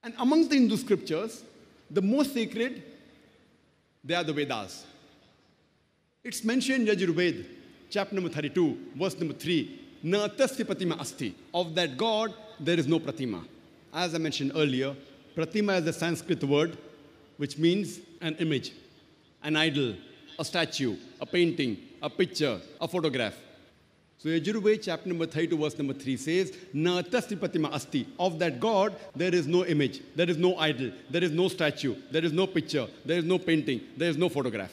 And amongst the Hindu scriptures, the most sacred, they are the Vedas. It's mentioned in Yajurveda, chapter number 32, verse number 3, Na tasya pratima asti. Of that God, there is no pratima. As I mentioned earlier, pratima is a Sanskrit word which means an image, an idol, a statue, a painting, a picture, a photograph. So Yajurveda chapter number 32 verse number 3 says, Na tasya pratima asti. Of that God, there is no image, there is no idol, there is no statue, there is no picture, there is no painting, there is no photograph.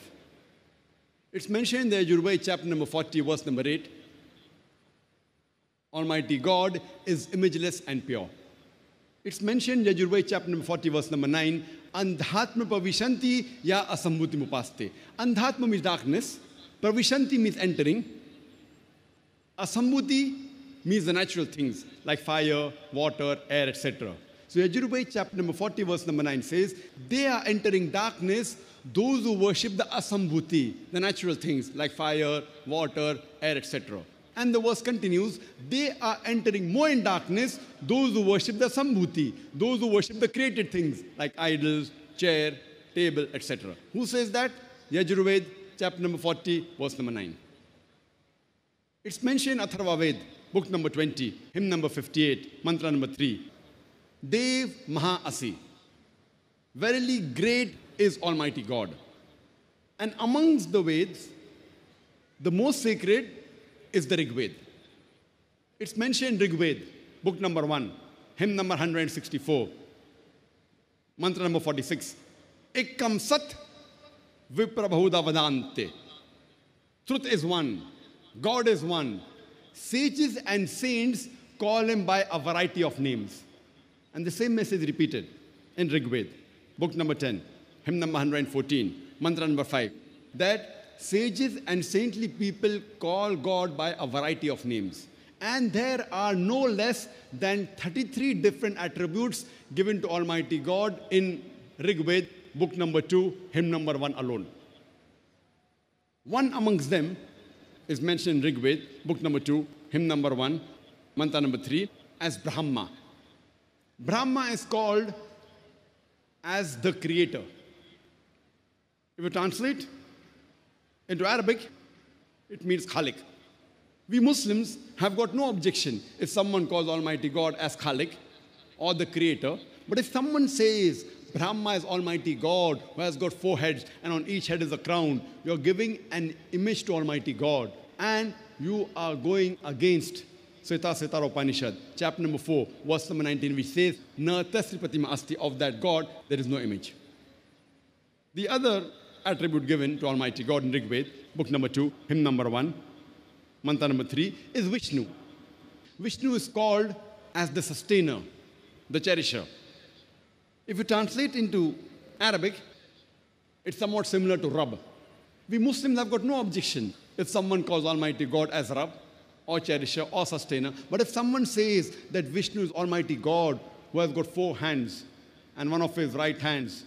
It's mentioned in the Yajurveda chapter number 40 verse number 8, Almighty God is imageless and pure. It's mentioned in Yajurveda chapter number 40 verse number 9, Andhatma pravishanti ya asambhuti mupaste. Andhatma means darkness, pravishanti means entering, asambhuti means the natural things like fire, water, air, etc. So Yajurveda chapter number 40 verse number 9 says, they are entering darkness, those who worship the asambhuti, the natural things like fire, water, air, etc. And the verse continues, they are entering more in darkness, those who worship the sambhuti, those who worship the created things like idols, chair, table, etc. Who says that? Yajurveda, chapter number 40, verse number 9. It's mentioned in Atharva Ved, book number 20, hymn number 58, mantra number 3. Dev Maha Asi. Verily great is Almighty God. And amongst the Veds, the most sacred is the Rig Veda. It's mentioned in Rig Veda, book number 1, hymn number 164, mantra number 46. Ekkam sat viprabhuda vadante. Truth is one, God is one. Sages and saints call him by a variety of names. And the same message repeated in Rig Veda, book number 10, hymn number 114, mantra number 5, that sages and saintly people call God by a variety of names. And there are no less than 33 different attributes given to Almighty God in Rig Veda, book number 2, hymn number 1 alone. One amongst them is mentioned in Rig Veda, book number 2, hymn number 1, mantra number 3, as Brahma. Brahma is called as the creator. If you translate into Arabic, it means Khalik. We Muslims have got no objection if someone calls Almighty God as Khalik or the creator. But if someone says Brahma is Almighty God who has got 4 heads and on each head is a crown, you're giving an image to Almighty God and you are going against Svetasvatara Upanishad, chapter number 4, verse number 19, which says, Na tasya pratima asti. Of that God, there is no image. The other attribute given to Almighty God in Rig Veda, book number 2, hymn number 1, mantra number 3, is Vishnu. Vishnu is called as the sustainer, the cherisher. If you translate into Arabic, it's somewhat similar to Rabb. We Muslims have got no objection if someone calls Almighty God as Rabb, or cherisher, or sustainer. But if someone says that Vishnu is Almighty God who has got 4 hands, and one of his right hands,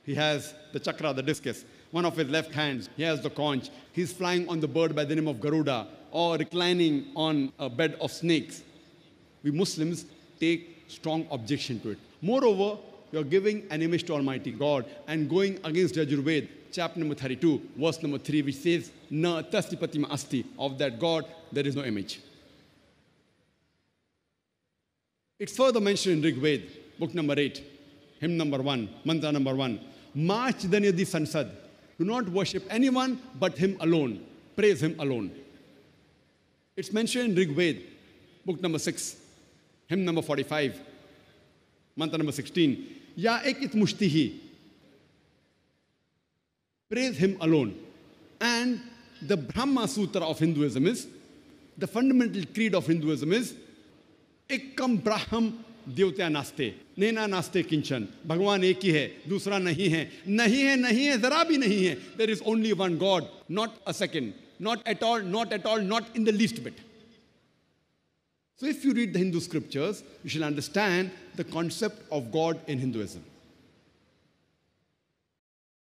he has the chakra, the discus. One of his left hands, he has the conch. He's flying on the bird by the name of Garuda, or reclining on a bed of snakes. We Muslims take strong objection to it. Moreover, you're giving an image to Almighty God and going against Yajurveda, chapter number 32, verse number 3, which says, Na tasya pratima asti. Of that God, there is no image. It's further mentioned in Rig Veda, book number 8, hymn number 1, mantra number 1. Ma chidanyadi sansad. Do not worship anyone but him alone. Praise him alone. It's mentioned in Rig Veda, book number 6, hymn number 45, mantra number 16. Ya ek it mushtihi. Praise him alone. And the Brahma Sutra of Hinduism is, the fundamental creed of Hinduism is, Ekkam Braham Dyotya naste, nena naste kinchan. Bhagwan ek hi hai, dusra nahi hai. Nahi hai, zara bhi nahi hai. There is only one God, not a second. Not at all, not at all, not in the least bit. So if you read the Hindu scriptures, you shall understand the concept of God in Hinduism.